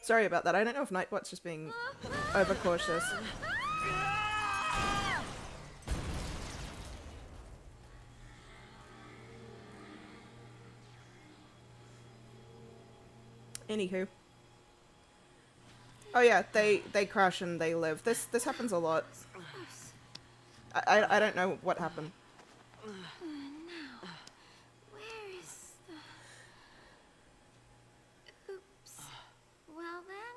Sorry about that. I don't know if Nightbot's just being overcautious. Anywho. Oh yeah, they crash and they live. This happens a lot. I don't know what happened. Now, where is the... Oops. Well then...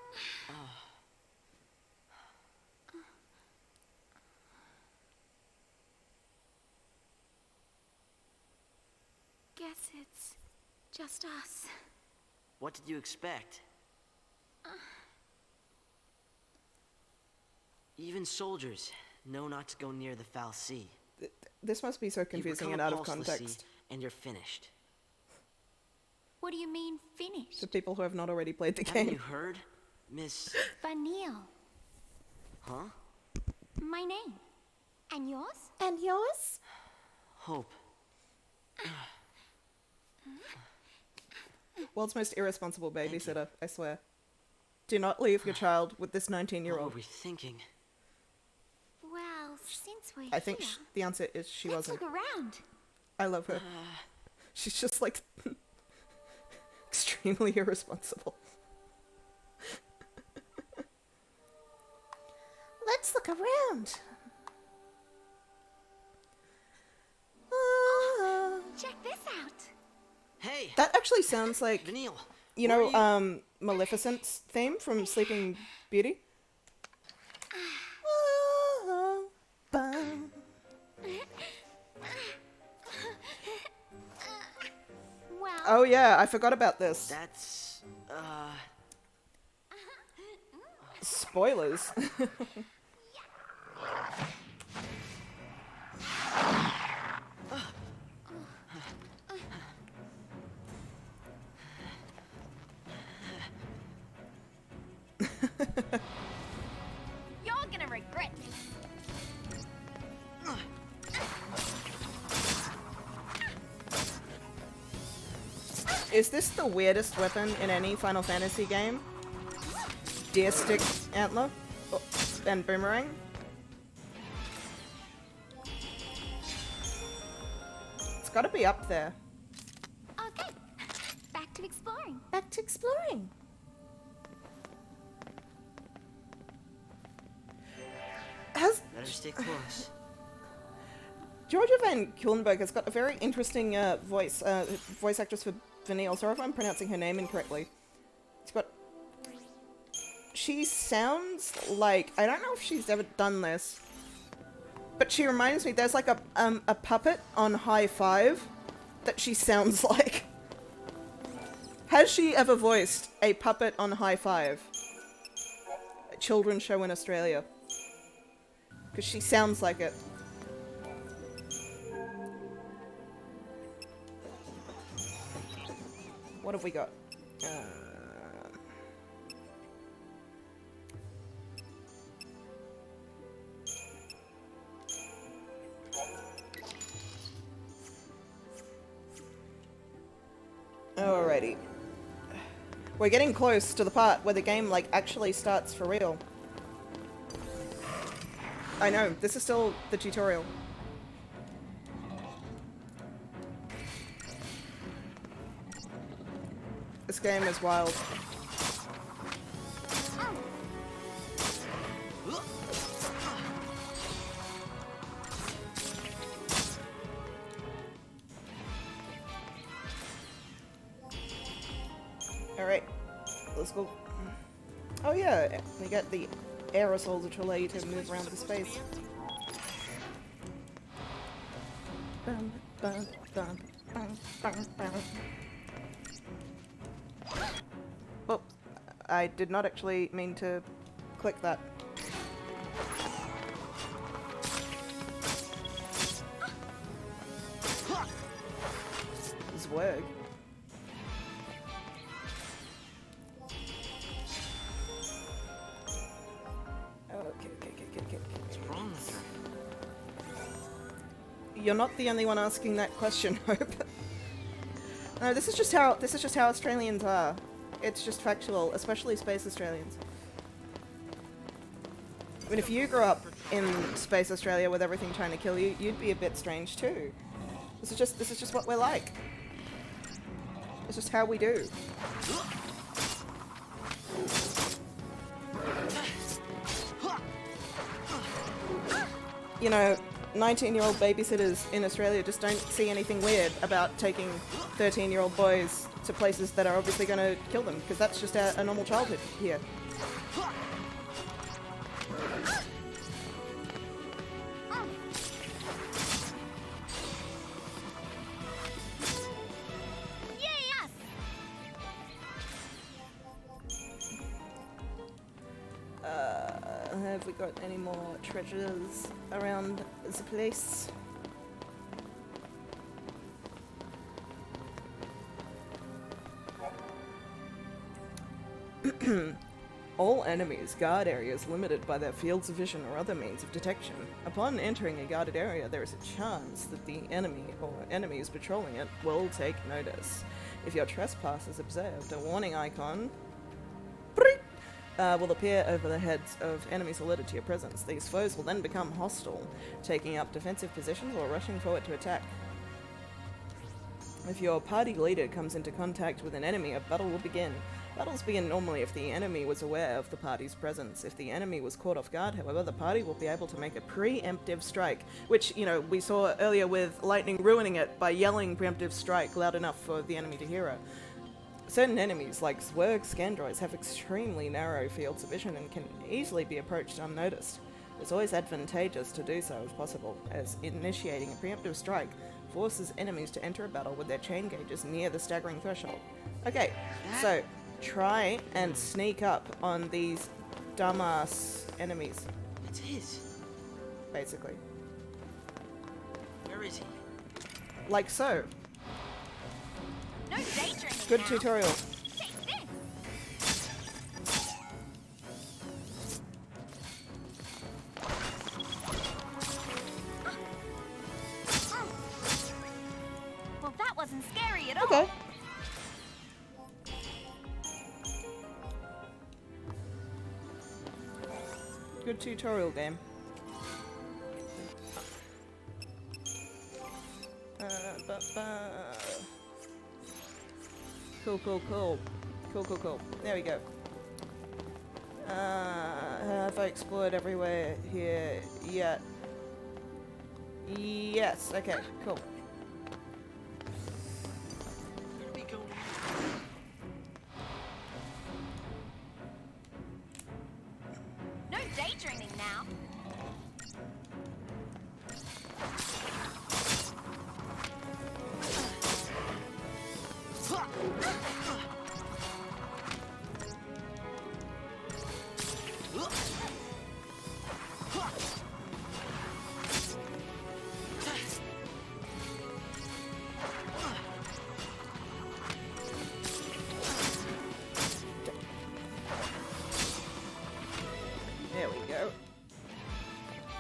Guess it's just us. What did you expect? Even soldiers know not to go near the fal'Cie. This must be so confusing and out of context. And you're finished. What do you mean, finished? To people who have not already played the Haven't game. you heard, Miss... Vanille. Huh? My name. And yours? And yours? Hope. World's most irresponsible babysitter, I swear. Do not leave your child with this 19-year-old. What were we thinking? Well, since we're I think here, the answer is she let's wasn't. look around. I love her. She's just like extremely irresponsible. Let's look around. Check this out. Hey! That actually sounds like, Vanille! you know, Maleficent's theme from Sleeping Beauty. Well, Oh yeah, I forgot about this. That's... Spoilers. you're gonna regret this. Is this the weirdest weapon in any Final Fantasy game? Deer stick, antler, and boomerang? It's gotta be up there. Okay, back to exploring. Back to exploring. Has better stay close. Georgia Van Kulenberg has got a very interesting voice actress for Vanille. Sorry if I'm pronouncing her name incorrectly. It's got... She sounds like... I don't know if she's ever done this. But she reminds me, there's like a puppet on High Five that she sounds like. Has she ever voiced a puppet on High Five? A children's show in Australia. Because she sounds like it. What have we got? Alrighty. We're getting close to the part where the game, like, actually starts for real. I know, this is still the tutorial. This game is wild. Alright, let's go. Oh yeah, we got the aerosols which allow you to move around the space. Bum, bum, bum, bum, bum, bum. Well, I did not actually mean to click that. Zwag. Okay. What's wrong with her? You're not the only one asking that question, Hope. No, this is just how Australians are. It's just factual, especially Space Australians. I mean, if you grew up in Space Australia with everything trying to kill you, you'd be a bit strange too. This is just what we're like. It's just how we do. You know, 19-year-old babysitters in Australia just don't see anything weird about taking 13-year-old boys to places that are obviously going to kill them, because that's just a normal childhood here. Have we got any more treasures around the place? All enemies guard areas limited by their fields of vision or other means of detection. Upon entering a guarded area, there is a chance that the enemy or enemies patrolling it will take notice. If your trespass is observed, a warning icon will appear over the heads of enemies alerted to your presence. These foes will then become hostile, taking up defensive positions or rushing forward to attack. If your party leader comes into contact with an enemy, a battle will begin. Battles begin normally if the enemy was aware of the party's presence. If the enemy was caught off guard, however, the party will be able to make a preemptive strike, which, you know, we saw earlier with Lightning ruining it by yelling preemptive strike loud enough for the enemy to hear her. Certain enemies, like Zwerg Scandroids, have extremely narrow fields of vision and can easily be approached unnoticed. It's always advantageous to do so if possible, as initiating a preemptive strike forces enemies to enter a battle with their chain gauges near the staggering threshold. Okay, so try and sneak up on these dumbass enemies. It's his. Basically. Where is he? Like so. No danger in it Good now. tutorial. Take this. Well, that wasn't scary at all. Okay. Good tutorial game. Cool, cool, cool. Cool, cool, cool. There we go. Have I explored everywhere here yet? Yes, okay, cool. Where do we go now? No daydreaming now. There we go.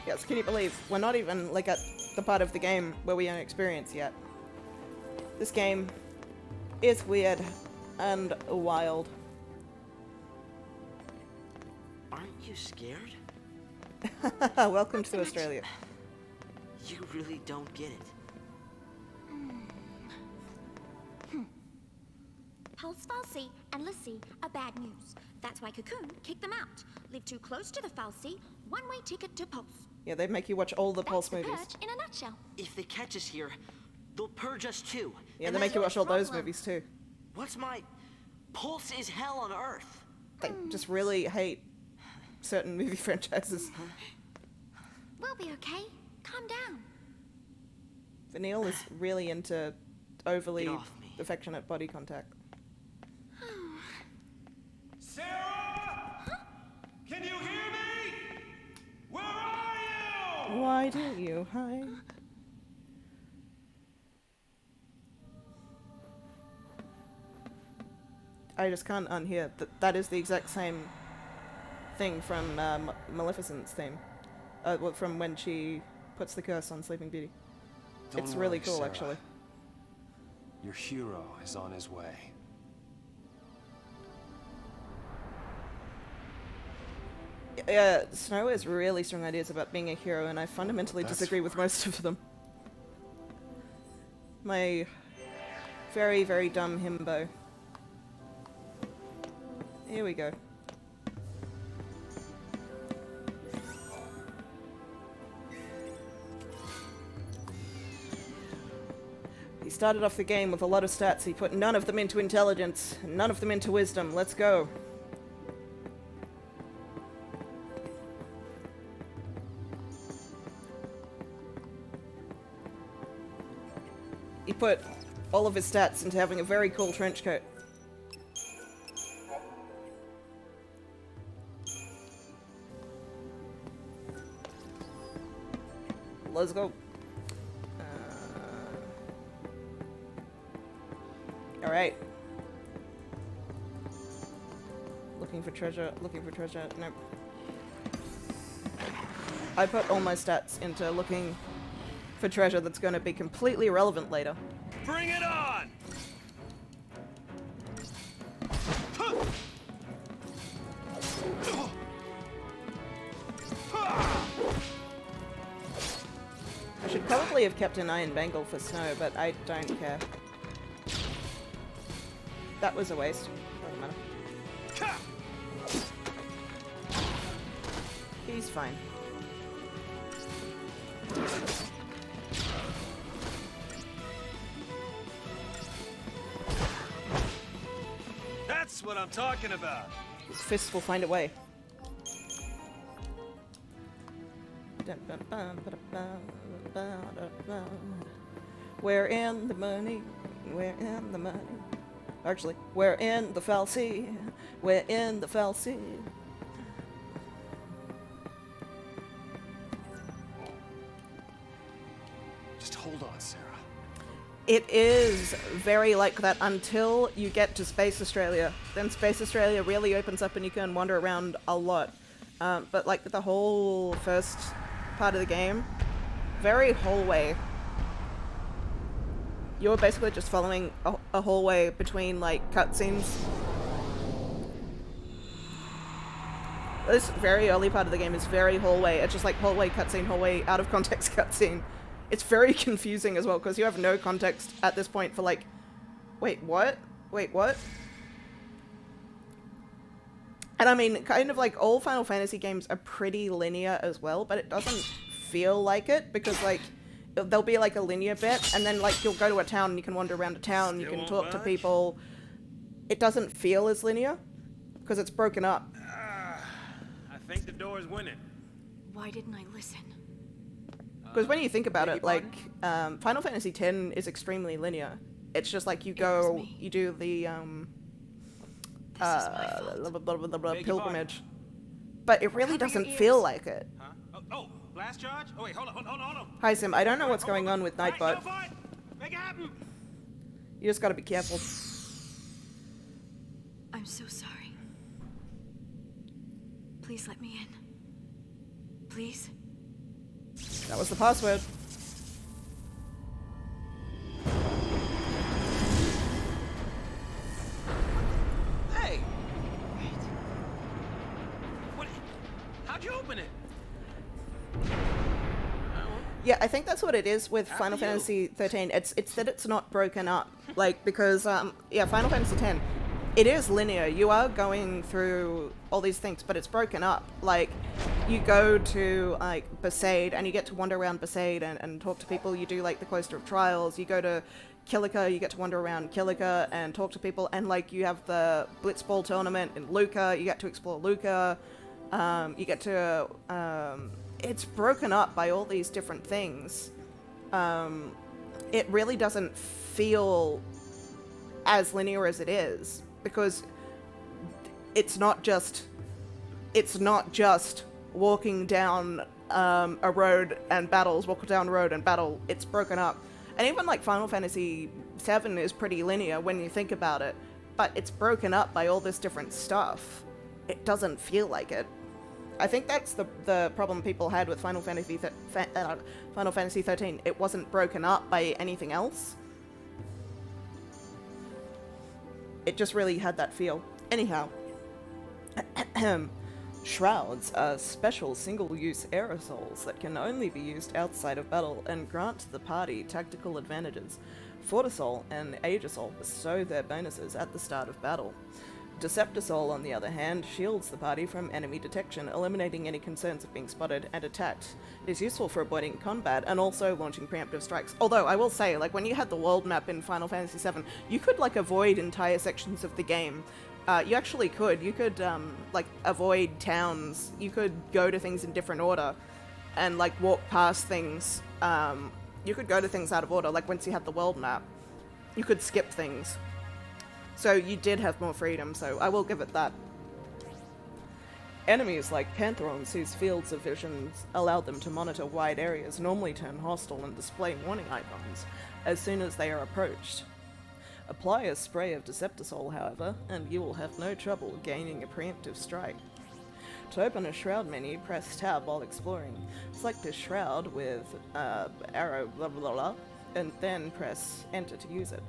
Yes, can you believe we're not even like at the part of the game where we own experience yet. This game is weird and wild. Aren't you scared? Welcome to Australia. You really don't get it. fal'Cie and fal'Cie are bad news. That's why Cocoon kicked them out. Live too close to the fal'Cie, one-way ticket to Pulse. Yeah, they make you watch all the Pulse That's the movies. purge in a nutshell. If they catch us here, they'll purge us too. Yeah, And they make you watch all those movies too. What's my... Pulse is hell on Earth. They just really hate certain movie franchises. We'll be okay. Calm down. Vanille is really into overly Get off me. affectionate body contact. Sarah! Can you hear me? Where are you? Why do you hide? I just can't unhear that. That is the exact same thing from Maleficent's theme. From when she puts the curse on Sleeping Beauty. It's Don't really worry, cool, Sarah. actually. Your hero is on his way. Snow has really strong ideas about being a hero, and I fundamentally disagree with most of them. My very, very dumb himbo. Here we go. He started off the game with a lot of stats. He put none of them into intelligence, and none of them into wisdom. Let's go. He put all of his stats into having a very cool trench coat. Let's go. Alright. Looking for treasure, nope. I put all my stats into looking for treasure that's going to be completely irrelevant later. Bring it on! I should probably have kept an iron bangle for Snow, but I don't care. That was a waste. Doesn't matter. He's fine. That's what I'm talking about. His fists will find a way. We're in the money. We're in the money. Actually, we're in the fal'Cie. We're in the fal'Cie. Just hold on, Sarah. It is very like that until you get to Space Australia. Then Space Australia really opens up and you can wander around a lot. But like the whole first part of the game, very hallway. You're basically just following a hallway between like cutscenes. This very early part of the game is very hallway. It's just like hallway, cutscene, hallway, out of context cutscene. It's very confusing as well because you have no context at this point for like, wait, what? Wait, what? And I mean, kind of like all Final Fantasy games are pretty linear as well, but it doesn't feel like it because like there'll be like a linear bit and then like you'll go to a town and you can wander around a town, you can talk to people. It doesn't feel as linear because it's broken up. I think the door's winning. Why didn't I listen? Because when you think about it, like, Final Fantasy X is extremely linear. It's just like you go, you do the, pilgrimage. But it really doesn't feel like it. Huh? Oh, blast charge? Oh, wait, hold on. Hi, Sim. I don't know what's going on with Nightbot. Make it happen. You just gotta be careful. I'm so sorry. Please let me in. Please? That was the password. Hey! What? How'd you open it? Yeah, I think that's what it is with Final Fantasy XIII. It's that it's not broken up. Like, because, yeah, Final Fantasy X, it is linear. You are going through all these things, but it's broken up. Like, you go to, like, Besaid, and you get to wander around Besaid and talk to people. You do, like, the Cloister of Trials. You go to Kilika, you get to wander around Kilika and talk to people. And, like, you have the Blitzball tournament in Luca. You get to explore Luca. You get to, it's broken up by all these different things. It really doesn't feel as linear as it is. Because it's not just walking down a road and battles, walk down a road and battle. It's broken up. And even like Final Fantasy VII is pretty linear when you think about it, but it's broken up by all this different stuff. It doesn't feel like it. I think that's the problem people had with Final Fantasy XIII. It wasn't broken up by anything else. It just really had that feel. Anyhow, Shrouds are special single-use aerosols that can only be used outside of battle and grant the party tactical advantages. Fortisol and Aegisol bestow their bonuses at the start of battle. Deceptisol, on the other hand, shields the party from enemy detection, eliminating any concerns of being spotted and attacked. It is useful for avoiding combat and also launching preemptive strikes. Although, I will say, like, when you had the world map in Final Fantasy VII, you could, like, avoid entire sections of the game. You actually could. You could, like, avoid towns. You could go to things in different order and, like, walk past things. You could go to things out of order, like, once you had the world map. You could skip things. So you did have more freedom, so I will give it that. Enemies like Pantherons, whose fields of vision allow them to monitor wide areas, normally turn hostile and display warning icons as soon as they are approached. Apply a spray of Deceptisol, however, and you will have no trouble gaining a preemptive strike. To open a shroud menu, press tab while exploring. Select a shroud with arrow blah blah blah, and then press enter to use it.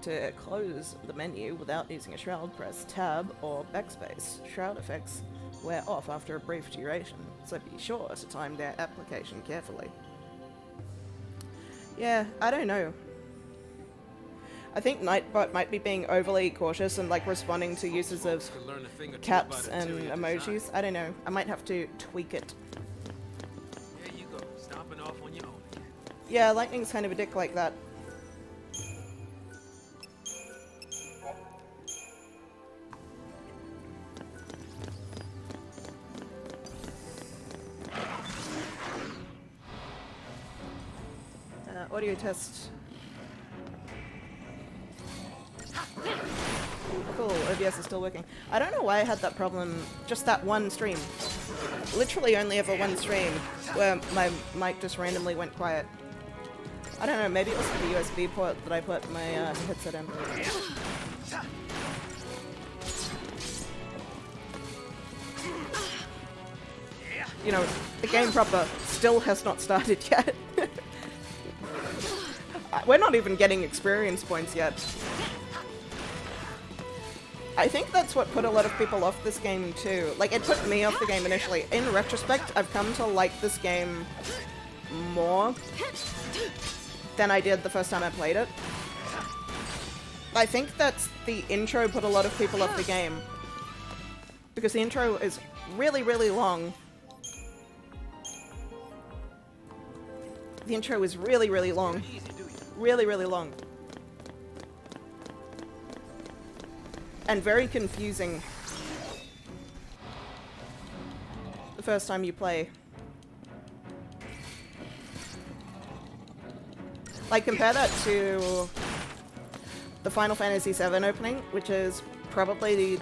To close the menu without using a shroud, press tab or backspace. Shroud effects wear off after a brief duration, so be sure to time their application carefully. Yeah, I don't know. I think Nightbot might be being overly cautious and like responding to uses of caps and emojis. I don't know. I might have to tweak it. There you go, stomping off on your own again. Yeah, Lightning's kind of a dick like that. Audio test. Cool, OBS is still working. I don't know why I had that problem just that one stream. Literally only ever one stream where my mic just randomly went quiet. I don't know, maybe it was the USB port that I put my headset in. You know, the game proper still has not started yet. We're not even getting experience points yet. I think that's what put a lot of people off this game too. Like, it put me off the game initially. In retrospect, I've come to like this game more than I did the first time I played it. I think that's the intro put a lot of people off the game. Because the intro is really, really long. The intro is really, really long. Really, really long. And very confusing the first time you play. Like, compare that to the Final Fantasy VII opening, which is probably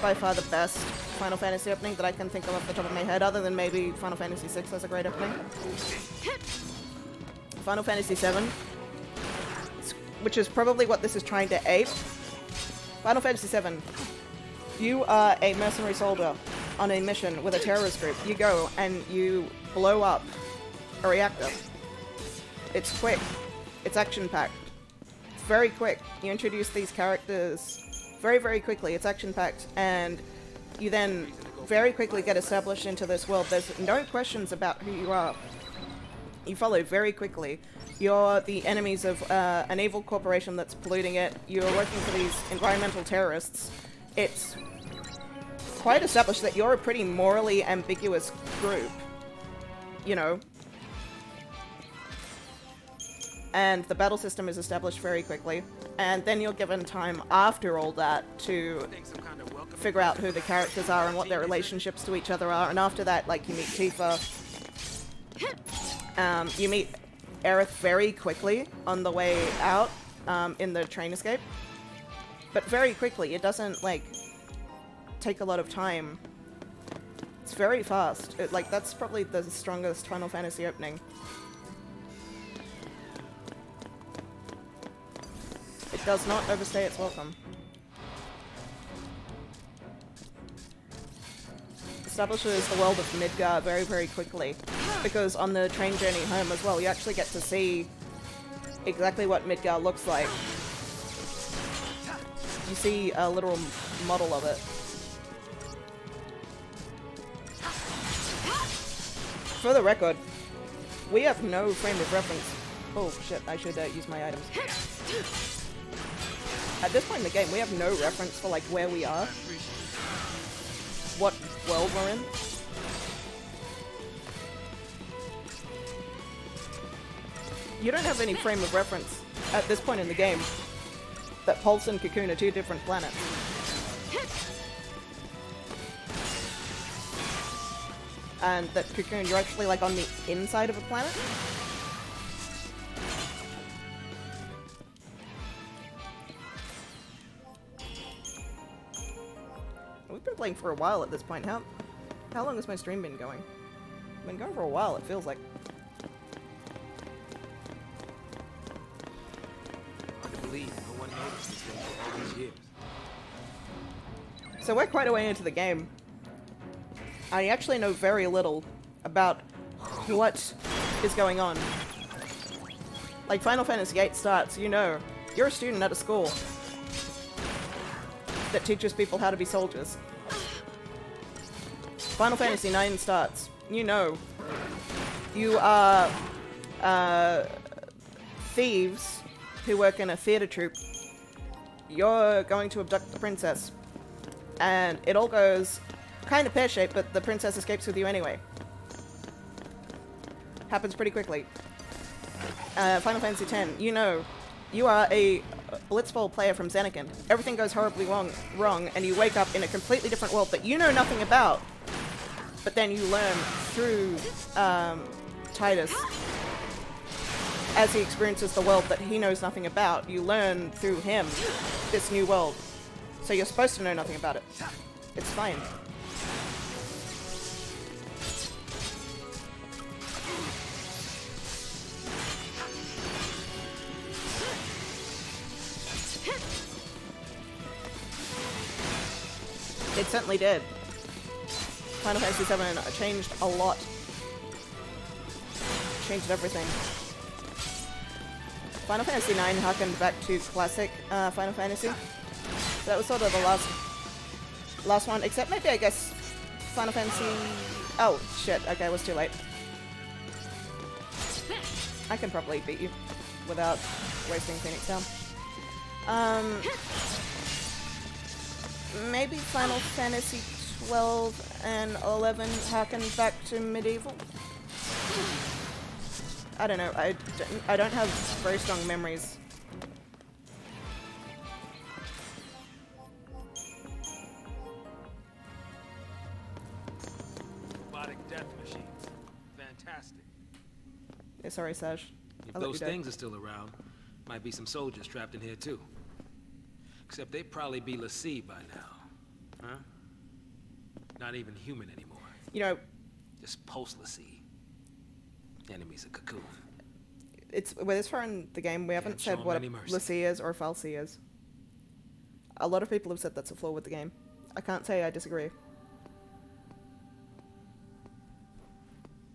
by far the best Final Fantasy opening that I can think of off the top of my head, other than maybe Final Fantasy VI has a great opening. Final Fantasy VII, which is probably what this is trying to ape. Final Fantasy VII, you are a mercenary soldier on a mission with a terrorist group. You go and you blow up a reactor. It's quick. It's action-packed. It's very quick. You introduce these characters very, very quickly. It's action-packed. And you then very quickly get established into this world. There's no questions about who you are. You follow very quickly. You're the enemies of an evil corporation that's polluting it. You're working for these environmental terrorists. It's quite established that you're a pretty morally ambiguous group. You know. And the battle system is established very quickly. And then you're given time after all that to figure out who the characters are and what their relationships to each other are. And after that, like, you meet Tifa. You meet Aerith very quickly on the way out in the train escape. But very quickly, it doesn't, like, take a lot of time. It's very fast. Like, that's probably the strongest Final Fantasy opening. It does not overstay its welcome. Establishes the world of Midgar very, very quickly. Because on the train journey home as well, you actually get to see exactly what Midgar looks like. You see a literal model of it. For the record, we have no frame of reference. Oh shit, I should use my items. At this point in the game, we have no reference for like where we are, what world we're in. You don't have any frame of reference at this point in the game that Pulse and Cocoon are two different planets. And that Cocoon, you're actually like on the inside of a planet. We've been playing for a while at this point. How long has my stream been going? I've been going for a while, it feels like. Hard to believe no one noticed this thing for all these years. So we're quite a way into the game. I actually know very little about what is going on. Like Final Fantasy VIII starts, you know, you're a student at a school that teaches people how to be soldiers. Final Fantasy IX starts, you know, you are thieves who work in a theater troupe. You're going to abduct the princess, and it all goes kind of pear-shaped, but the princess escapes with you anyway. Happens pretty quickly. Final Fantasy X, you know, you are a Blitzball player from Xenokin. Everything goes horribly wrong, and you wake up in a completely different world that you know nothing about. But then you learn through Titus, as he experiences the world that he knows nothing about, you learn through him this new world. So you're supposed to know nothing about it. It's fine. It certainly did. Final Fantasy VII changed a lot. Changed everything. Final Fantasy IX harkened back to classic Final Fantasy. That was sort of the last one, except maybe I guess Final Fantasy... Oh, shit. Okay, it was too late. I can probably beat you without wasting Phoenix down. Maybe Final Fantasy 12 and 11 harken back to medieval? I don't know. I don't have very strong memories. Robotic death machines. Fantastic. Yeah, sorry, Saj. If those things are still around, might be some soldiers trapped in here too. Except they'd probably be fal'Cie by now. Huh? Not even human anymore. You know... Just post-fal'Cie. Enemies of Cocoon. We're this far in the game, we haven't said what a fal'Cie is or a fal'Cie is. A lot of people have said that's a flaw with the game. I can't say I disagree.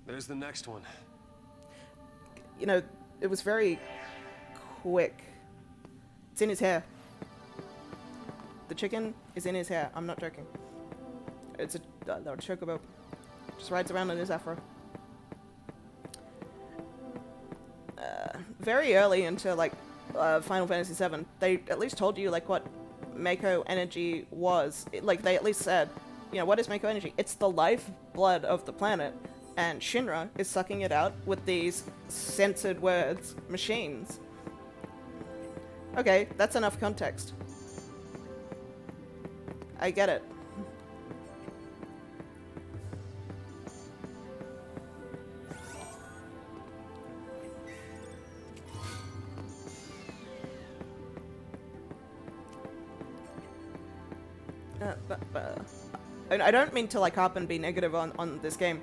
There's the next one. You know, it was very quick. It's in his hair. The chicken is in his hair. I'm not joking. It's a chocobo. Just rides around in his afro. Very early into like Final Fantasy VII, they at least told you like what Mako energy was. Like they at least said, you know, what is Mako energy? It's the lifeblood of the planet, and Shinra is sucking it out with these censored words, machines. Okay, that's enough context. I get it. I don't mean to like harp and be negative on this game.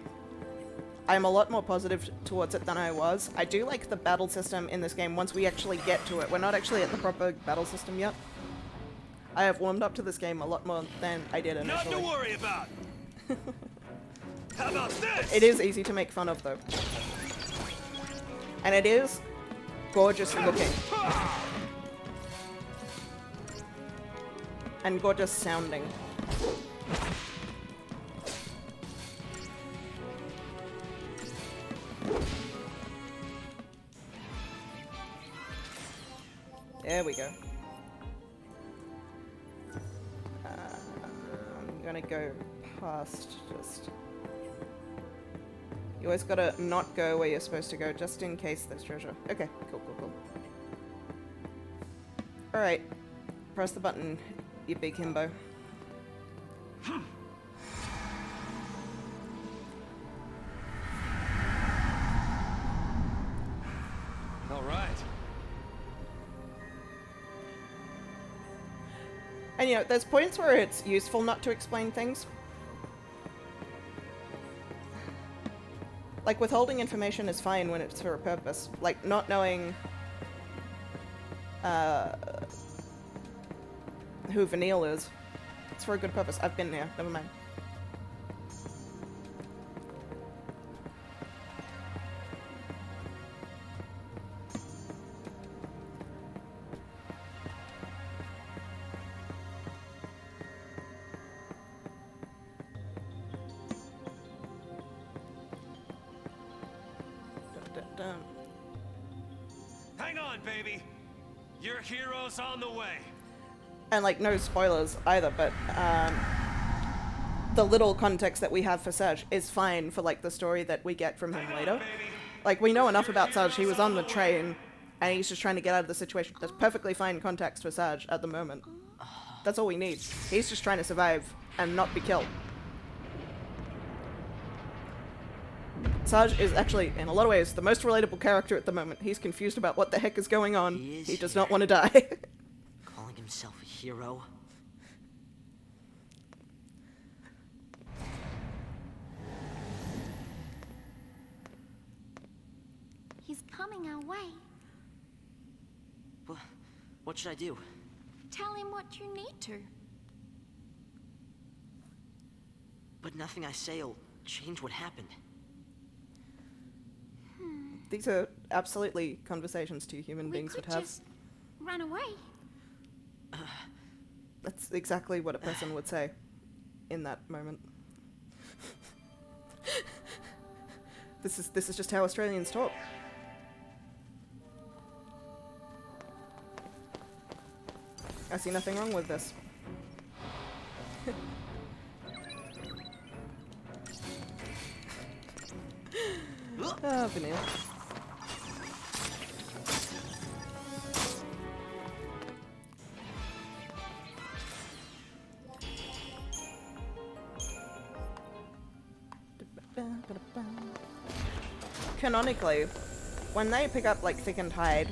I'm a lot more positive towards it than I was. I do like the battle system in this game once we actually get to it. We're not actually at the proper battle system yet. I have warmed up to this game a lot more than I did initially. Nothing to worry about. How about this? It is easy to make fun of though. And it is gorgeous looking. And gorgeous sounding. There we go. I'm gonna go past just... You always gotta not go where you're supposed to go, just in case there's treasure. Okay, cool, cool, cool. Alright. Press the button, you big himbo. All right. And you know, there's points where it's useful not to explain things. Like, withholding information is fine when it's for a purpose. Like, not knowing who Vanille is. It's for a good purpose. I've been there. Never mind. Hang on, baby. Your hero's on the way. And like, no spoilers either, but the little context that we have for Serge is fine for like the story that we get from him later. Like, we know enough about Serge. He was on the train and he's just trying to get out of the situation. There's perfectly fine context for Serge at the moment. That's all we need. He's just trying to survive and not be killed. Sarge is actually, in a lot of ways, the most relatable character at the moment. He's confused about what the heck is going on. He does not want to die. Calling himself a hero? He's coming our way. What should I do? Tell him what you need to. But nothing I say will change what happened. These are absolutely conversations two human beings would have. Just run away. That's exactly what a person would say in that moment. This is just how Australians talk. I see nothing wrong with this. Ah, Vanille. Canonically, when they pick up like thickened hide,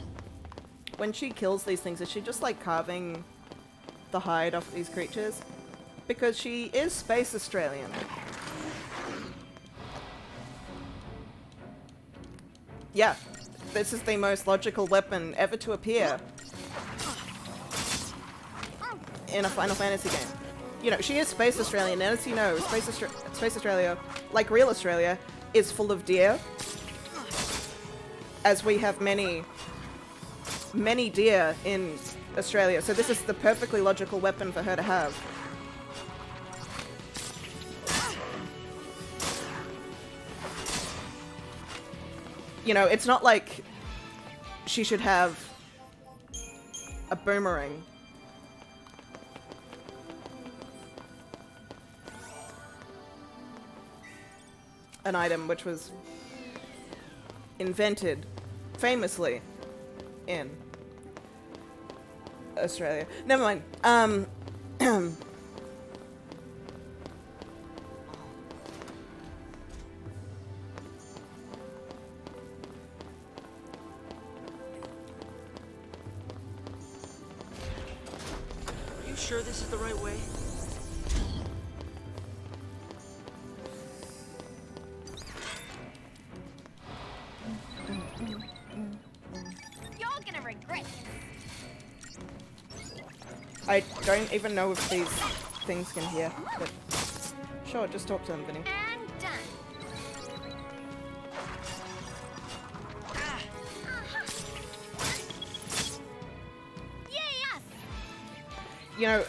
when she kills these things, is she just like carving the hide off these creatures? Because she is Space Australian. Yeah, this is the most logical weapon ever to appear in a Final Fantasy game. You know, she is Space Australian, and as you know, Space Australia, like real Australia, is full of deer. As we have many deer in Australia, so this is the perfectly logical weapon for her to have. You know, it's not like she should have a boomerang. An item which was invented famously in Australia. Never mind. Are you sure this is the right way? You're gonna regret this. I don't even know if these things can hear, but sure, just talk to them, Vinny. And done. Yes. You know,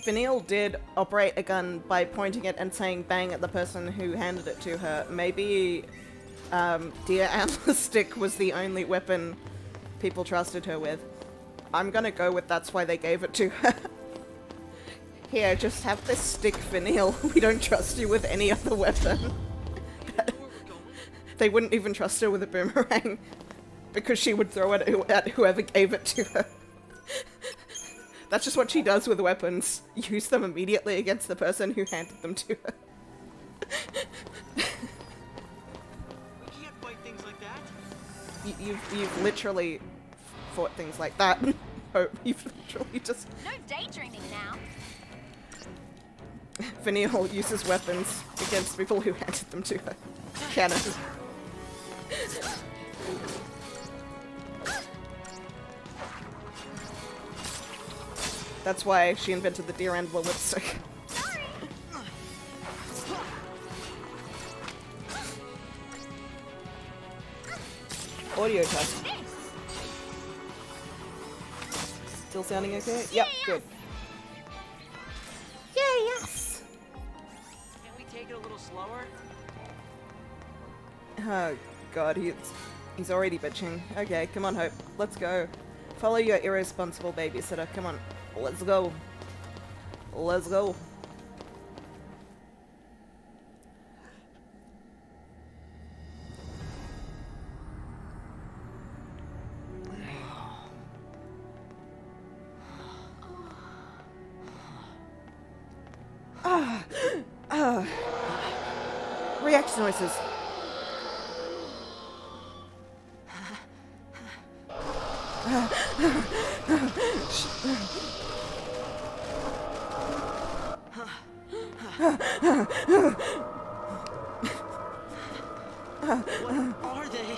Vanille did operate a gun by pointing it and saying bang at the person who handed it to her. Maybe dear antler stick was the only weapon people trusted her with. I'm gonna go with that's why they gave it to her. Here, just have this stick, Vanille. We don't trust you with any other weapon. They wouldn't even trust her with a boomerang because she would throw it at whoever gave it to her. That's just what she does with weapons. Use them immediately against the person who handed them to her. We can't fight things like that. You've literally fought things like that. Oh, you've literally just... No daydreaming now. Vanille uses weapons against people who handed them to her. Canon. That's why she invented the deer antler whipstick. Audio test. Still sounding okay? Yep, good. Yeah, yes! Can we take it a little slower? Oh god, he's already bitching. Okay, come on, Hope. Let's go. Follow your irresponsible babysitter. Come on. Let's go. Let's go. Reaction noises. What are they?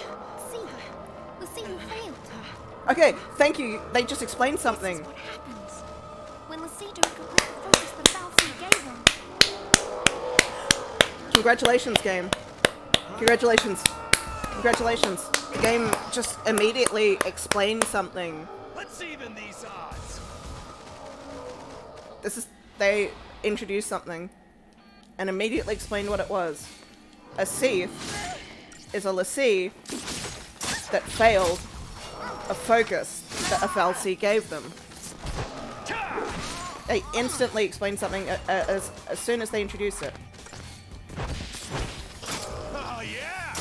See, let's see who failed. Okay, thank you. They just explained something. This is what happens when LaCie don't complete the focus the fal'Cie gave him. Congratulations, game. Congratulations. Congratulations. The game just immediately explained something. Let's even these odds. They introduced something and immediately explained what it was. A thief is a LaCie that failed a focus that a fal'Cie gave them. They instantly explained something as soon as they introduced it. Oh yeah!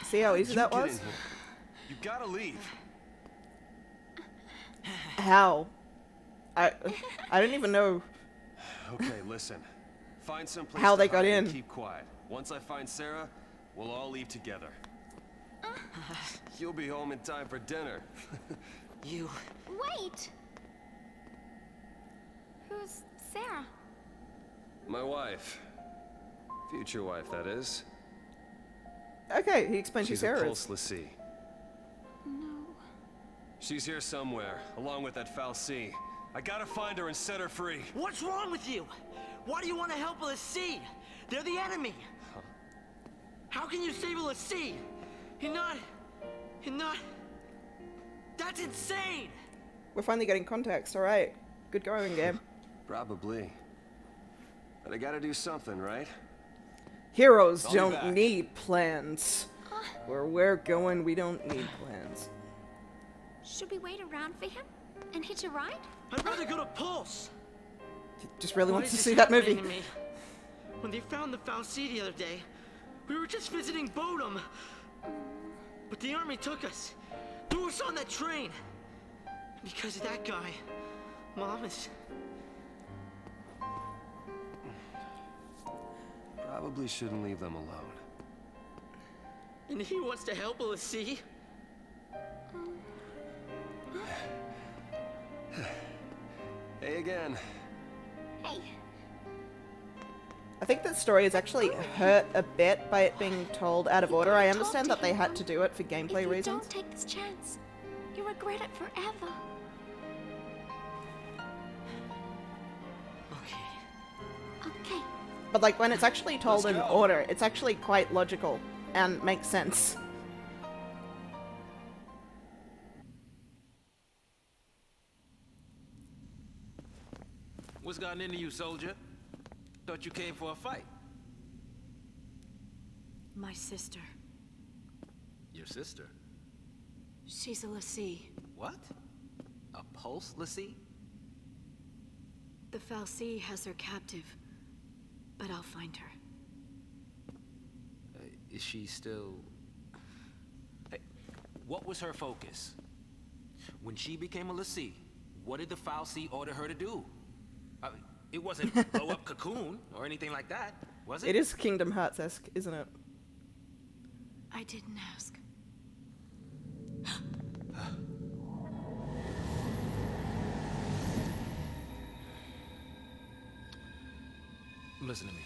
See how easy that was? You gotta leave. How? I don't even know. Okay, listen. Find some place How to they got hide and in. keep quiet. Once I find Sarah, we'll all leave together. You'll be home in time for dinner. You... Wait! Who's Sarah? My wife. Future wife, that is. Okay, he explained who She's a Sarah Pulse is. LaCie. No. She's here somewhere, along with that fal'Cie. I gotta find her and set her free. What's wrong with you? Why do you want to help LaCie? They're the enemy. Huh. How can you save LaCie? You're not... That's insane! We're finally getting context, alright. Good going, game. Probably. But I gotta do something, right? Heroes I'll be don't back. need plans. Where we're going, we don't need plans. Should we wait around for him and hitch a ride? I'd rather go to Pulse. Just really Why wants to is see this that movie. happening to me? When they found the fal'Cie the other day, we were just visiting Bodum. But the army took us, threw us on that train. Because of that guy, Mom is... Probably shouldn't leave them alone. And he wants to help LaCie. Hey again. Hey, I think that story is actually hurt a bit by it being told out of order. I understand that they had to do it for if gameplay you reasons. don't take this chance, you'll regret it forever. Okay. Okay. But like when it's actually told Let's in go. order, it's actually quite logical and makes sense. What's gotten into you, soldier? Thought you came for a fight. My sister. Your sister? She's a fal'Cie. What? A pulse, fal'Cie? The fal'Cie has her captive, but I'll find her. Is she still... Hey, what was her focus? When she became a fal'Cie, what did the fal'Cie order her to do? It wasn't blow up Cocoon or anything like that, was it? It is Kingdom Hearts-esque, isn't it? I didn't ask. Listen to me.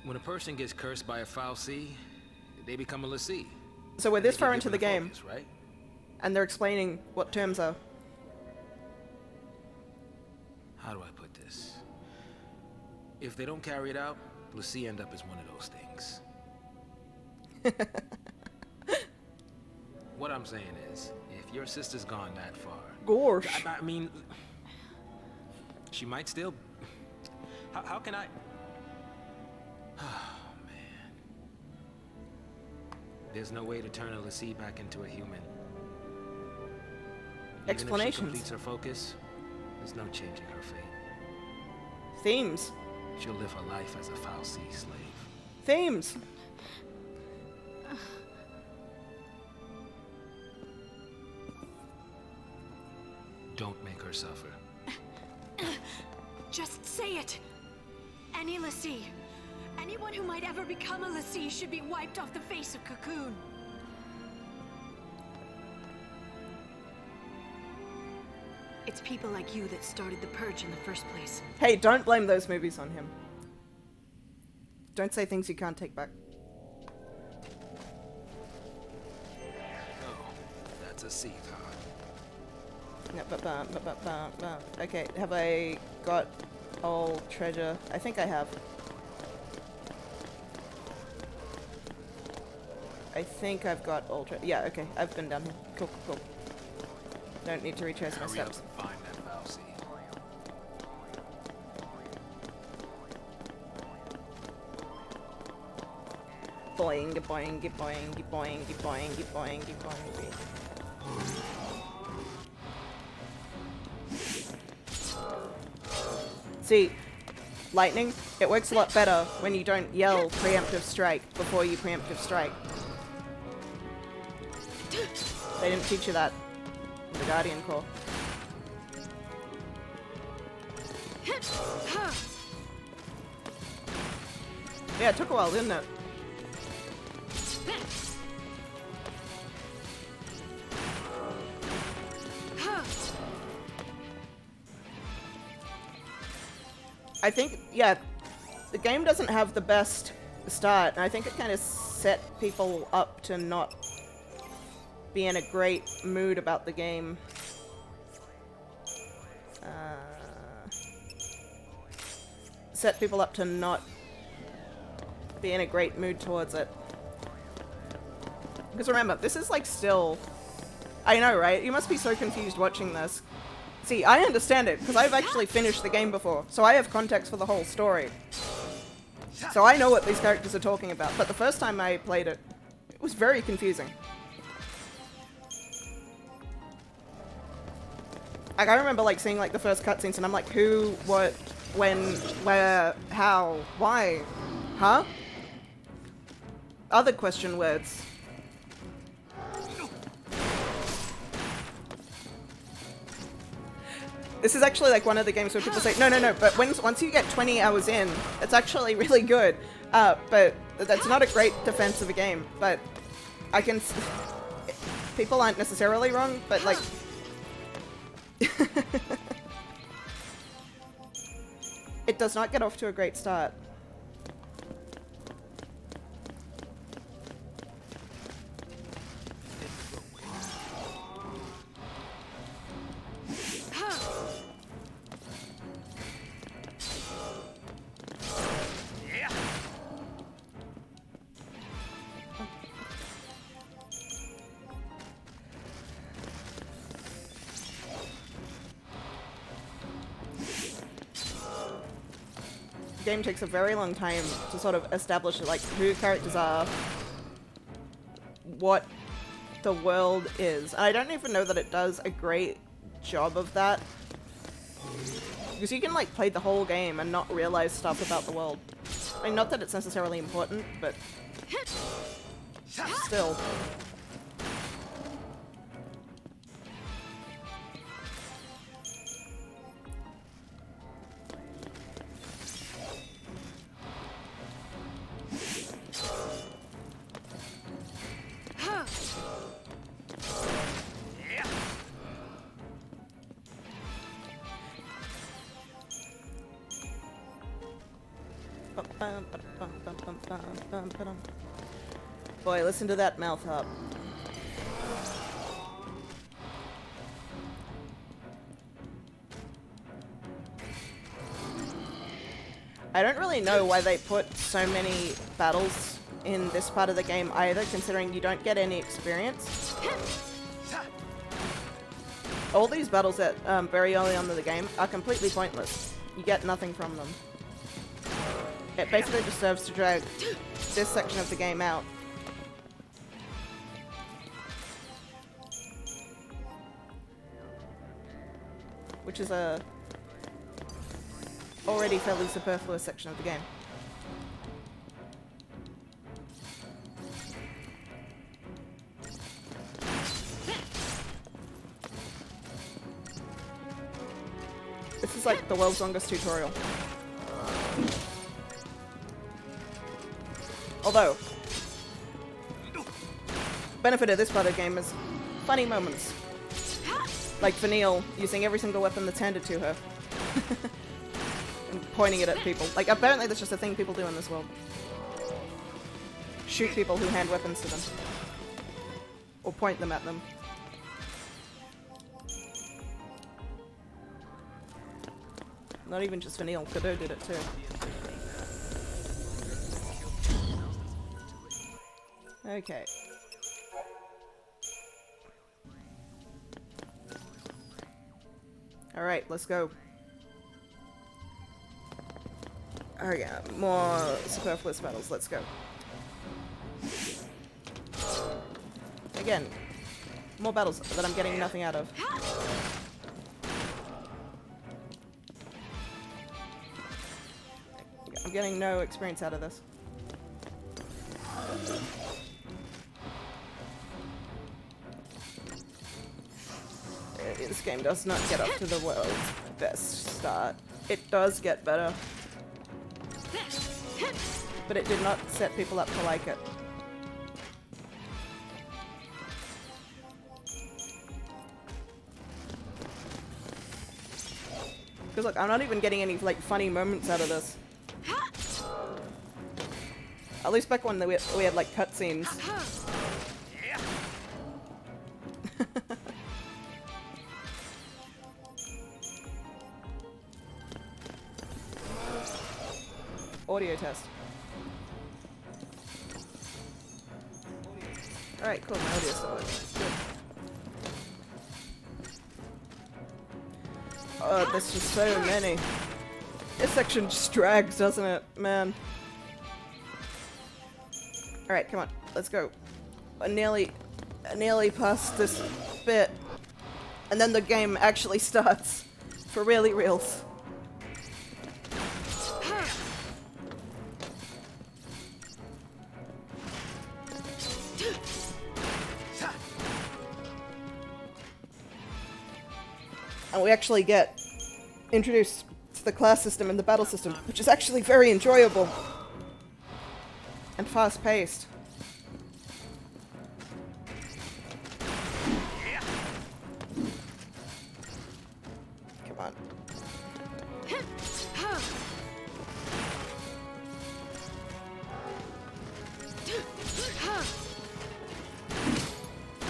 When a person gets cursed by a fal'Cie, they become a fal'Cie. So we're this They far get into the given a game, focus, right? and they're explaining what terms are. How do I put this? If they don't carry it out, fal'Cie end up as one of those things. What I'm saying is, if your sister's gone that far... Gosh. I mean... She might still... How can I... Oh, man. There's no way to turn a fal'Cie back into a human. Even if she Explanations. completes her focus, there's no changing her fate. Themes. She'll live her life as a fal'Cie slave. Themes. Don't make her suffer. Just say it! Any fal'Cie. Anyone who might ever become a fal'Cie should be wiped off the face of Cocoon. It's people like you that started the Purge in the first place. Hey, don't blame those movies on him. Don't say things you can't take back. Oh, that's a seat, huh? Okay, have I got all treasure? I think I have. I think I've got all treasure. Yeah, okay, I've been down here. Cool, cool, cool. Don't need to retrace my Hurry up steps. and find that fal'Cie. Boing, boing, boing, boing, boing, boing, boing. See, lightning, it works a lot better when you don't yell preemptive strike before you preemptive strike. They didn't teach you that in the Guardian Corps. Yeah, it took a while, didn't it? I think, yeah, the game doesn't have the best start, and I think it kind of set people up to not be in a great mood about the game. Set people up to not be in a great mood towards it. Because remember, this is like still... I know, right? You must be so confused watching this. See, I understand it, because I've actually finished the game before, so I have context for the whole story. So I know what these characters are talking about, but the first time I played it, it was very confusing. Like, I remember, like, seeing, like, the first cutscenes, and I'm like, who, what, when, where, how, why, huh? Other question words. This is actually like one of the games where people say, no, but once you get 20 hours in, it's actually really good. But that's not a great defense of a game. But I can... People aren't necessarily wrong, but like... It does not get off to a great start. game takes a very long time to sort of establish like who characters are, what the world is. And I don't even know that it does a great job of that. Because you can like play the whole game and not realize stuff about the world. I mean, not that it's necessarily important, but still. Boy, listen to that mouth hop. I don't really know why they put so many battles in this part of the game either, considering you don't get any experience. All these battles at very early on in the game are completely pointless. You get nothing from them. It basically just serves to drag this section of the game out. Which is a already fairly superfluous section of the game. This is like the world's longest tutorial. Although, benefit of this part of the game is funny moments. Like Vanille using every single weapon that's handed to her. And pointing it at people. Like, apparently that's just a thing people do in this world. Shoot people who hand weapons to them. Or point them at them. Not even just Vanille, Godot did it too. Okay. Alright, let's go. Alright, yeah, more superfluous battles, let's go. Again, more battles that I'm getting nothing out of. I'm getting no experience out of this. This game does not get up to the world's best start. It does get better. But it did not set people up to like it. Because look, I'm not even getting any like funny moments out of this. At least back when we had like cutscenes. Audio test. Alright, cool, my audio still works. Good. Oh, there's just so many. This section just drags, doesn't it? Man. Alright, come on, let's go. I nearly passed this bit. And then the game actually starts. For really reals. And we actually get introduced to the class system and the battle system, which is actually very enjoyable. And fast-paced. Come on.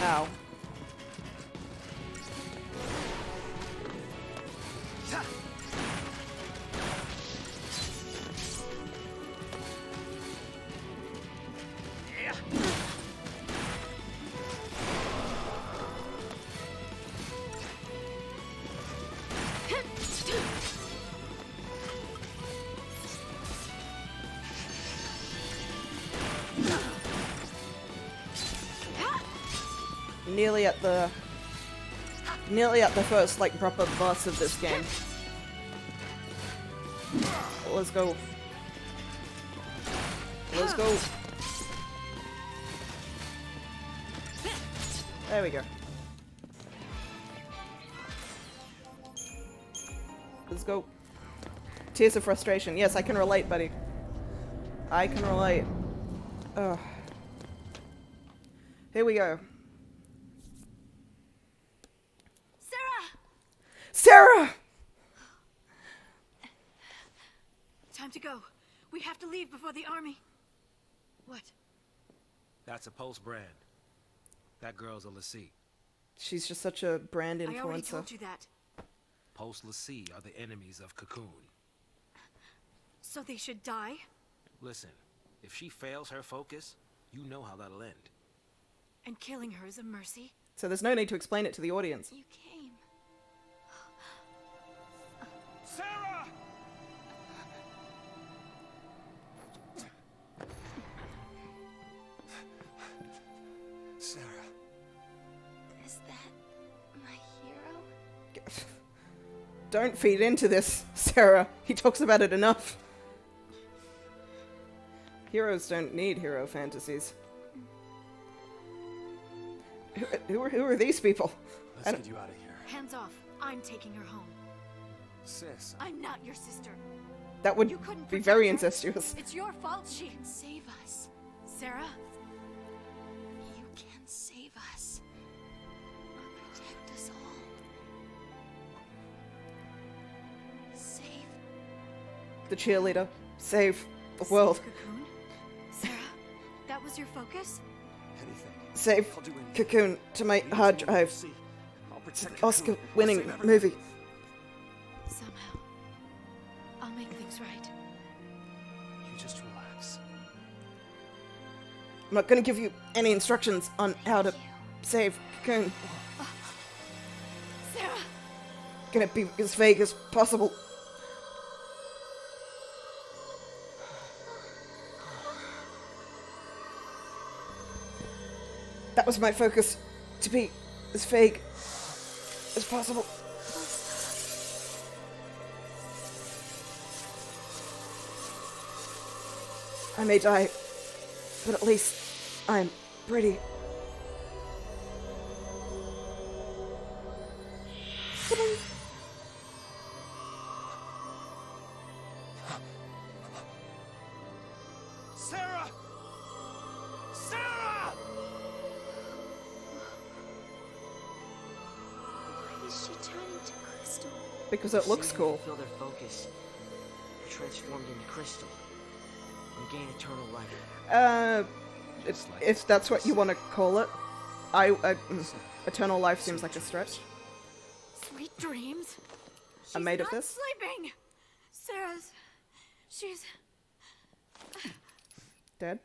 Ow. Nearly at the first like proper boss of this game. Let's go. Let's go. There we go. Let's go. Tears of frustration. Yes, I can relate, buddy. I can relate. Ugh. Here we go. Sarah! Time to go. We have to leave before the army. What? That's a Pulse brand. That girl's a LaCie. She's just such a brand influencer. I already told you that. Pulse LaCie are the enemies of Cocoon. So they should die? Listen, if she fails her focus, you know how that'll end. And killing her is a mercy? So there's no need to explain it to the audience. You came. Sarah! Sarah. Is that my hero? Don't feed into this, Sarah. He talks about it enough. Heroes don't need hero fantasies. Who are these people? Let's get you out of here. Hands off. I'm taking her home. Sis. I'm not your sister. That would You couldn't be protect very her. incestuous. It's your fault she can save us. Sarah? You can save us. Protect us all. Save. The cheerleader. Save the world. Save Cocoon? Sarah, that was your focus? Anything. Save I'll do anything. Cocoon to my hard drive. See, I'll protect Oscar-winning Cocoon. I'll save movie. Somehow. I'll make things right. You just relax. I'm not going to give you any instructions on how to save Cocoon. Sarah! Gonna be as vague as possible. That was my focus, to be as vague as possible. I may die, but at least I'm pretty. Sarah! Sarah! Why is she turning to crystal? Because it looks cool. Feel their focus. They're transformed into crystal and gain eternal life. If that's what you want to call it. Eternal life seems like a stretch. Sweet dreams. I'm made of She's this. not sleeping. She's Dead,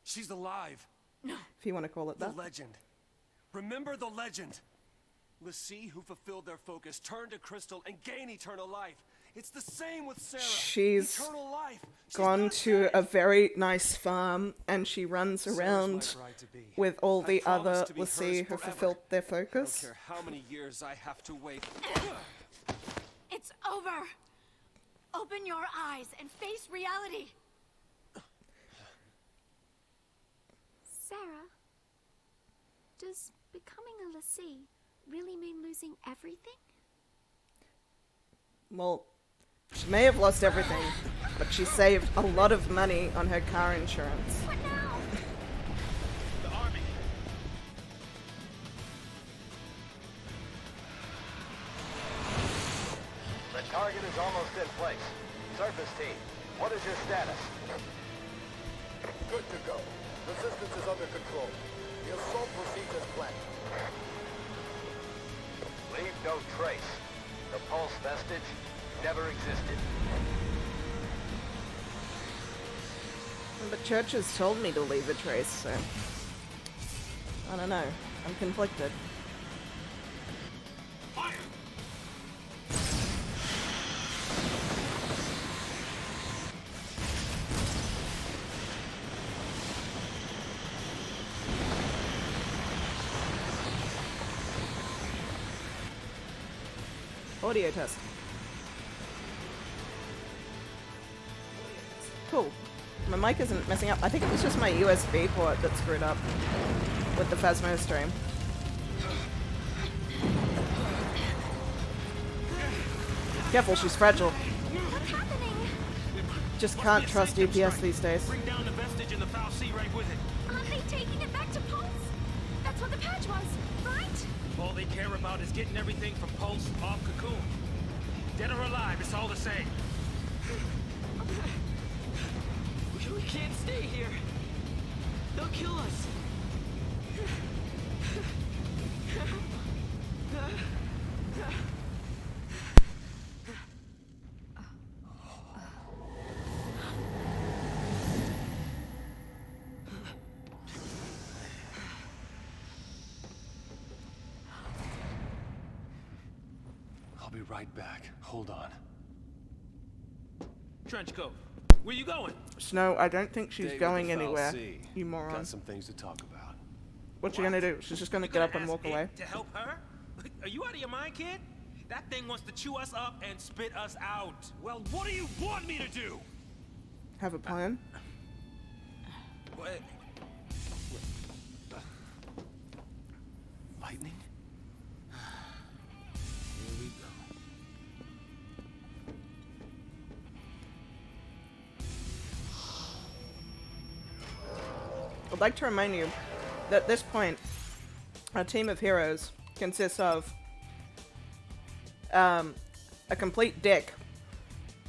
She's alive. if you want to call it The that. legend. Remember the legend. LaCie, who fulfilled their focus, turned to crystal and gained eternal life. It's the same with Sarah. She's eternal life. She's Gone not to dead. a very nice farm, and she runs Sarah's around my bride-to-be. with all I the promise other to be LaCie hers who forever. fulfilled their I don't focus. care how many years I have to wait. It's over. Open your eyes and face reality. Sarah, does becoming a LaCie really mean losing everything? Well, she may have lost everything, but she saved a lot of money on her car insurance. What now? The army. The target is almost in place. Surface team, what is your status? Good to go. Resistance is under control. The assault proceeds as planned. Leave no trace. The pulse vestige never existed. But Church has told me to leave a trace, so... I don't know. I'm conflicted. Audio test. Cool. My mic isn't messing up. I think it was just my USB port that screwed up with the Phasmo stream. Careful, she's fragile. What's happening? Just can't trust DPS these days. Bring down the vestige and the fal'Cie right with it. Aren't they taking it back to Pulse? That's what the patch was, right? All they care about is getting everything from Pulse off Cocoon. Dead or alive, it's all the same. We can't stay here. They'll kill us. I'll be right back. Hold on. Trenchcoat, where you going? Snow, I don't think she's Stay with going the anywhere. fal'Cie. You moron. Got some things to talk about. What's she gonna do? She's just gonna You get up gonna and ask walk it away. To help her? Are you out of your mind, kid? That thing wants to chew us up and spit us out. Well, what do you want me to do? Have a plan? What? Lightning? Here we go. I'd like to remind you that at this point, our team of heroes consists of a complete dick,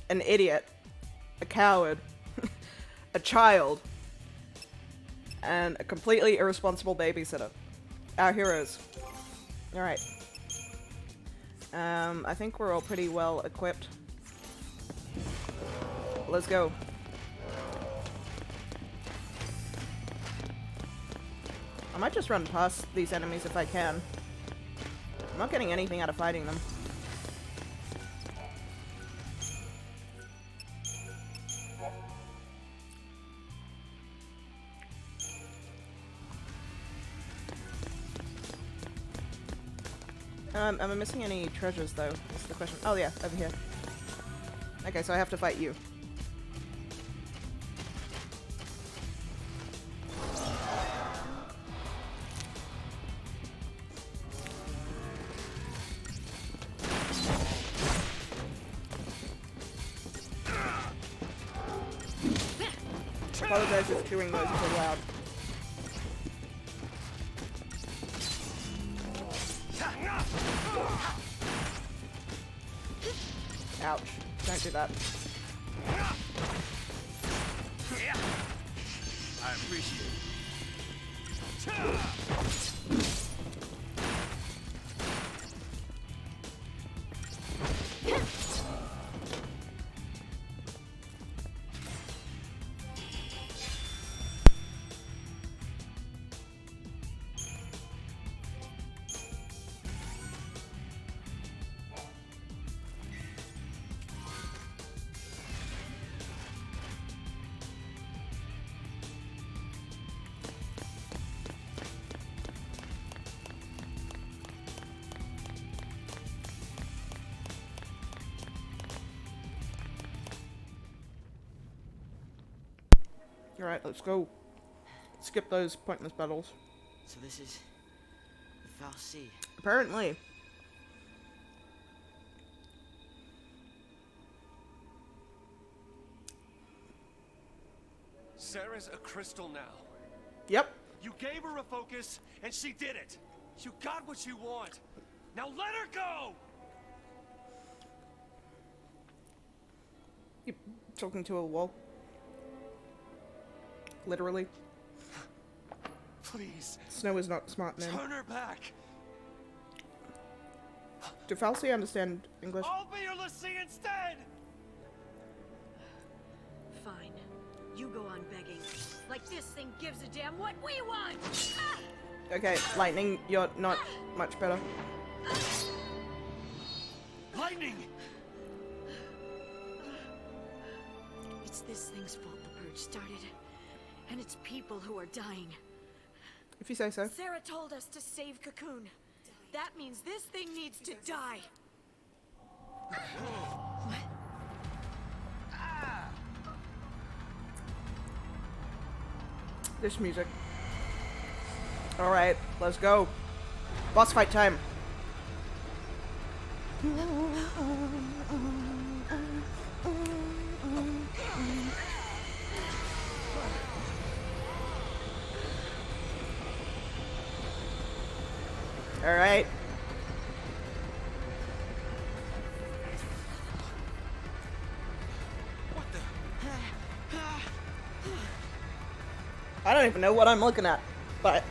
an idiot, a coward, a child, and a completely irresponsible babysitter. Our heroes. Alright. I think we're all pretty well equipped. Let's go. I might just run past these enemies if I can. I'm not getting anything out of fighting them. Am I missing any treasures though? That's the question. Oh yeah, over here. Okay, so I have to fight you. I apologize if chewing noises are loud. Ouch. Don't do that. I appreciate it. Alright, let's go. Skip those pointless battles. So this is the fal'Cie. Apparently. Sarah's a crystal now. Yep. You gave her a focus, and she did it. You got what you want. Now let her go! You're talking to a wall. Literally. Please, Snow is not smart, man. turn her back. Do fal'Cie understand English? I'll be your LaCie instead! Fine. You go on begging. Like this thing gives a damn what we want! Ah! Okay, Lightning, you're not much better. Lightning! It's this thing's fault the purge started. And it's people who are dying. If you say so. Sarah told us to save Cocoon. That means this thing needs to die. This music. Alright, let's go. Boss fight time. Alright. What the? I don't even know what I'm looking at, but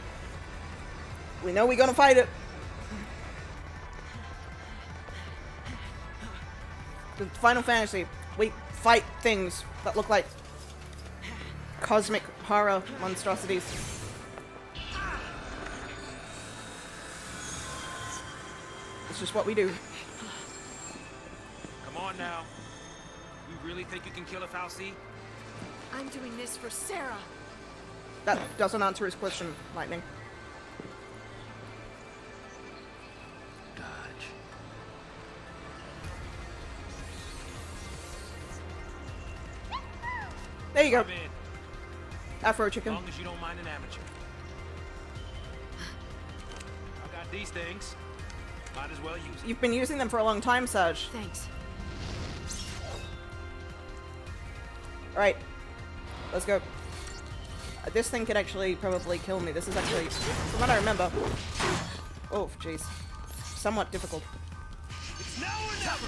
we know we're gonna fight it. In Final Fantasy, we fight things that look like cosmic horror monstrosities. It's just what we do. Come on now. You really think you can kill a fal'Cie? I'm doing this for Sarah. That doesn't answer his question, Lightning. Dodge. There you go. Come in. Afro As chicken. long as you don't mind an amateur. I got these things. Might as well use them. You've been using them for a long time, Sarge. Thanks. Alright. Let's go. This thing could actually probably kill me. This is actually, from what I remember... Oh, jeez. Somewhat difficult. It's now or never!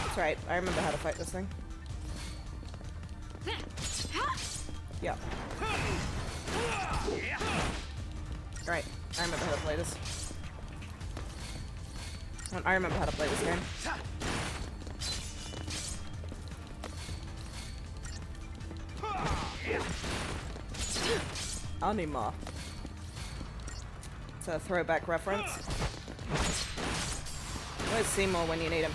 That's right. I remember how to fight this thing. Yeah. Alright. I remember how to play this. I remember how to play this game. Anima. It's a throwback reference. Where's Seymour when you need him?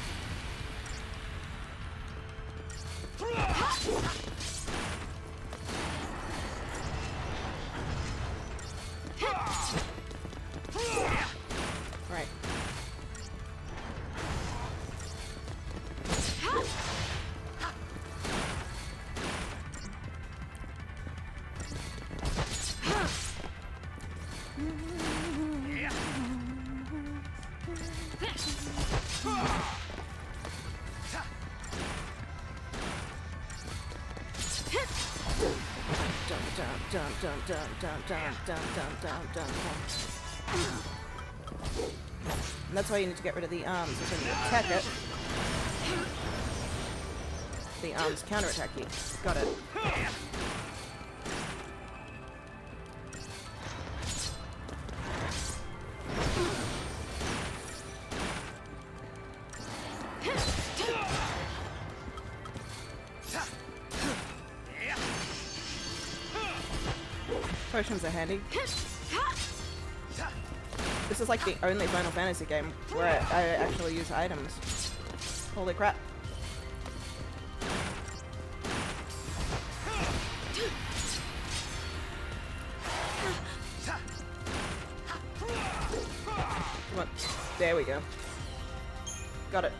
Right. And that's why you need to get rid of the arms, is when you attack it. The arms counterattack you. Got it. Potions are handy. This is like the only Final Fantasy game where I actually use items. Holy crap. Come on. There we go. Got it.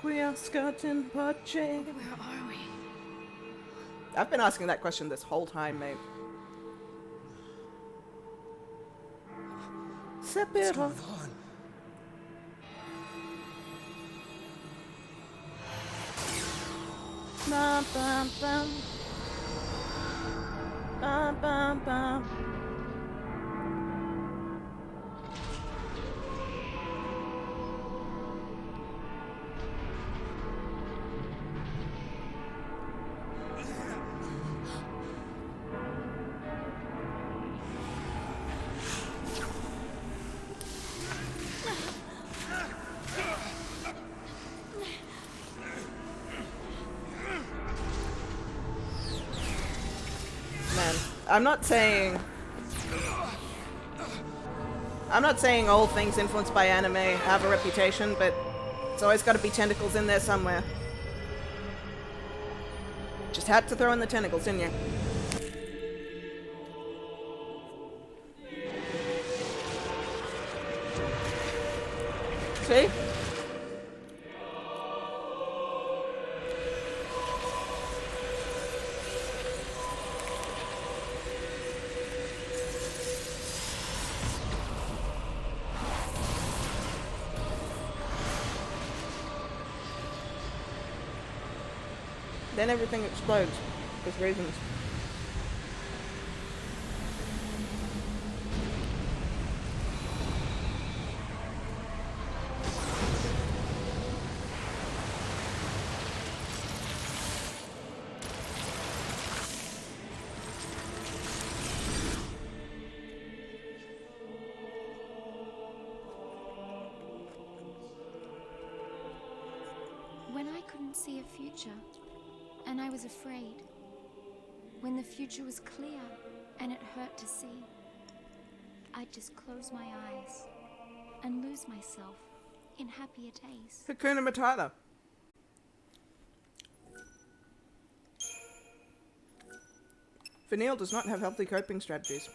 Requiescat in pace. Where are we? I've been asking that question this whole time, mate. Sephiroth. on? Bum, bum, bum. Bum, bum, bum. I'm not saying I'm not saying all things influenced by anime have a reputation, but it's always got to be tentacles in there somewhere. Just had to throw in the tentacles, didn't you? See? Then everything explodes with reasons. When I couldn't see a future, and I was afraid. When the future was clear, and it hurt to see, I'd just close my eyes and lose myself in happier days. Hakuna Matata. Vanille does not have healthy coping strategies.